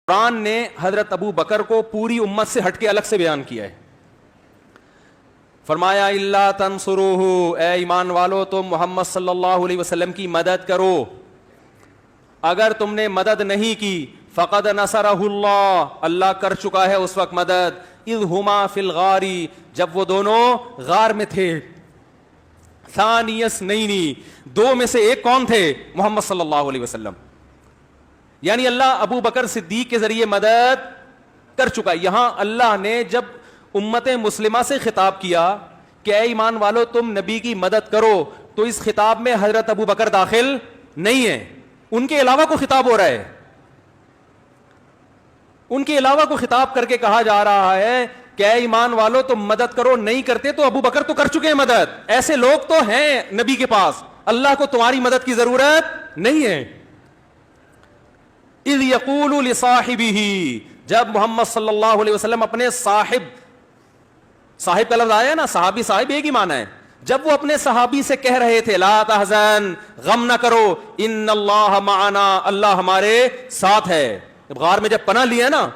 قرآن نے حضرت ابو بکر کو پوری امت سے ہٹ کے الگ سے بیان کیا ہے. فرمایا اللہ تنصروہ، اے ایمان والو تم محمد صلی اللہ علیہ وسلم کی مدد کرو، اگر تم نے مدد نہیں کی فقد نصرہ اللہ، اللہ کر چکا ہے اس وقت مدد، اذ ہما فی الغار، جب وہ دونوں غار میں تھے، ثانی اثنین، دو میں سے ایک کون تھے؟ محمد صلی اللہ علیہ وسلم. یعنی اللہ ابو بکر صدیق کے ذریعے مدد کر چکا. یہاں اللہ نے جب امت مسلمہ سے خطاب کیا کہ اے ایمان والو تم نبی کی مدد کرو، تو اس خطاب میں حضرت ابو بکر داخل نہیں ہے، ان کے علاوہ کو خطاب ہو رہا ہے. ان کے علاوہ کو خطاب کر کے کہا جا رہا ہے کہ اے ایمان والو تم مدد کرو، نہیں کرتے تو ابو بکر تو کر چکے ہیں مدد، ایسے لوگ تو ہیں نبی کے پاس، اللہ کو تمہاری مدد کی ضرورت نہیں ہے. اذ یقول لصاحبہ، جب محمد صلی اللہ علیہ وسلم اپنے صاحب کا لفظ آیا نا، صحابی صاحب ایک ہی معنی ہے، جب وہ اپنے صحابی سے کہہ رہے تھے لا تحزن، غم نہ کرو، ان اللہ معنا، اللہ ہمارے ساتھ ہے. غار میں جب پناہ لیا نا،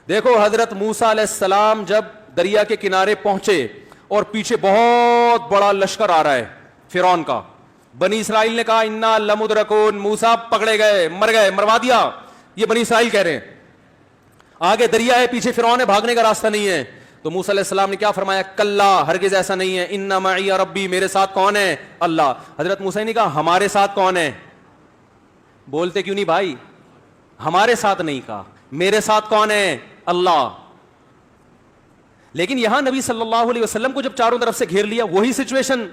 دیکھو حضرت موسیٰ علیہ السلام جب دریا کے کنارے پہنچے اور پیچھے بہت بڑا لشکر آ رہا ہے فرعون کا، بنی اسرائیل نے کہا انا لمدرکون، موسیٰ پکڑے گئے، مروا دیا، یہ بنی اسرائیل کہہ رہے ہیں. آگے دریا ہے، پیچھے فرعون ہے، بھاگنے کا راستہ نہیں ہے. تو موسیٰ علیہ السلام نے کیا فرمایا؟ کلا، ہرگز ایسا نہیں ہے، ان معی ربی، میرے ساتھ کون ہے؟ اللہ. حضرت موسیٰ نے کہا ہمارے ساتھ کون ہے؟ بولتے کیوں نہیں بھائی؟ ہمارے ساتھ نہیں کہا، میرے ساتھ کون ہے؟ اللہ. لیکن یہاں نبی صلی اللہ علیہ وسلم کو جب چاروں طرف سے گھیر لیا، وہی سچویشن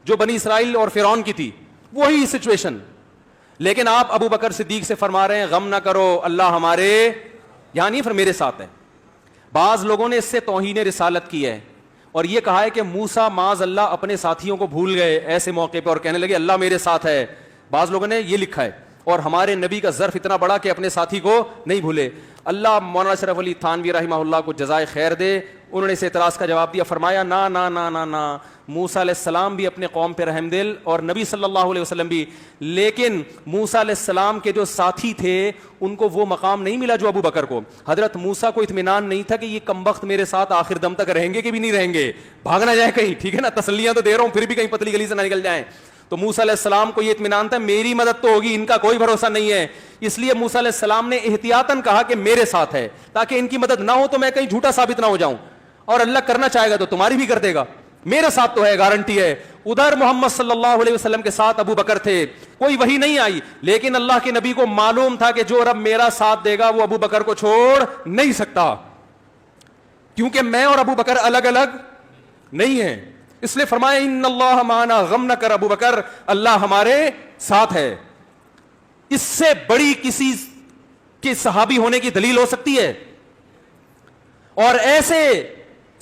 جو بنی اسرائیل اور فرعون کی تھی، وہی سچویشن. لیکن آپ ابو بکر صدیق سے فرما رہے ہیں غم نہ کرو، اللہ ہمارے یعنی پھر میرے ساتھ ہے. بعض لوگوں نے اس سے توہین رسالت کی ہے اور یہ کہا ہے کہ موسیٰ معاذ اللہ اپنے ساتھیوں کو بھول گئے ایسے موقع پہ اور کہنے لگے اللہ میرے ساتھ ہے. بعض لوگوں نے یہ لکھا ہے، اور ہمارے نبی کا ظرف اتنا بڑا کہ اپنے ساتھی کو نہیں بھولے. اللہ مولانا اشرف علی تھانوی رحمہ اللہ کو جزائے خیر دے، انہوں نے اس اعتراض کا جواب دیا، فرمایا نا نا نا نا نا، موسیٰ علیہ السلام بھی اپنے قوم پہ رحم دل اور نبی صلی اللہ علیہ وسلم بھی، لیکن موسیٰ علیہ السلام کے جو ساتھی تھے ان کو وہ مقام نہیں ملا جو ابو بکر کو. حضرت موسیٰ کو اطمینان نہیں تھا کہ یہ کمبخت میرے ساتھ آخر دم تک رہیں گے کہ بھی نہیں رہیں گے، بھاگ نہ جائے کہیں، ٹھیک ہے نا، تسلیاں تو دے رہا ہوں پھر بھی کہیں پتلی گلی سے نہ نکل جائیں. تو موسیٰ علیہ السلام کو یہ اطمینان تھا میری مدد تو ہوگی، ان کا کوئی بھروسہ نہیں ہے. اس لیے موسیٰ علیہ السلام نے احتیاطاً کہا کہ میرے ساتھ ہے، تاکہ ان کی مدد نہ ہو تو میں کہیں جھوٹا ثابت نہ ہو جاؤں، اور اللہ کرنا چاہے گا تو تمہاری بھی کر دے گا، میرے ساتھ تو ہے، گارنٹی ہے. ادھر محمد صلی اللہ علیہ وسلم کے ساتھ ابو بکر تھے، کوئی وحی نہیں آئی، لیکن اللہ کے نبی کو معلوم تھا کہ جو رب میرا ساتھ دے گا وہ ابو بکر کو چھوڑ نہیں سکتا، کیونکہ میں اور ابو بکر الگ الگ نہیں ہیں. اس لیے فرمایا ان اللہ معنا، غم نہ کر ابو بکر، اللہ ہمارے ساتھ ہے. اس سے بڑی کسی کے صحابی ہونے کی دلیل ہو سکتی ہے؟ اور ایسے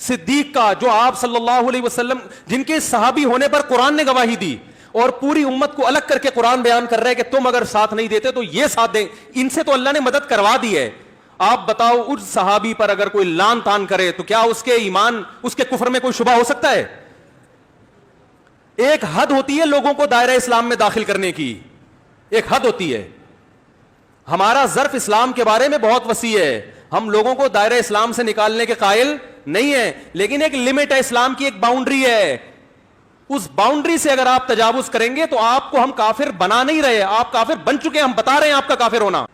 صدیق کا جو آپ صلی اللہ علیہ وسلم جن کے صحابی ہونے پر قرآن نے گواہی دی اور پوری امت کو الگ کر کے قرآن بیان کر رہے ہیں کہ تم اگر ساتھ نہیں دیتے تو یہ ساتھ دیں، ان سے تو اللہ نے مدد کروا دی ہے. آپ بتاؤ اس صحابی پر اگر کوئی لان تان کرے تو کیا اس کے ایمان، اس کے کفر میں کوئی شبہ ہو سکتا ہے؟ ایک حد ہوتی ہے لوگوں کو دائرہ اسلام میں داخل کرنے کی، ایک حد ہوتی ہے. ہمارا ظرف اسلام کے بارے میں بہت وسیع ہے، ہم لوگوں کو دائرہ اسلام سے نکالنے کے قائل نہیں ہیں، لیکن ایک لمٹ ہے، اسلام کی ایک باؤنڈری ہے. اس باؤنڈری سے اگر آپ تجاوز کریں گے تو آپ کو ہم کافر بنا نہیں رہے، آپ کافر بن چکے ہیں، ہم بتا رہے ہیں آپ کا کافر ہونا.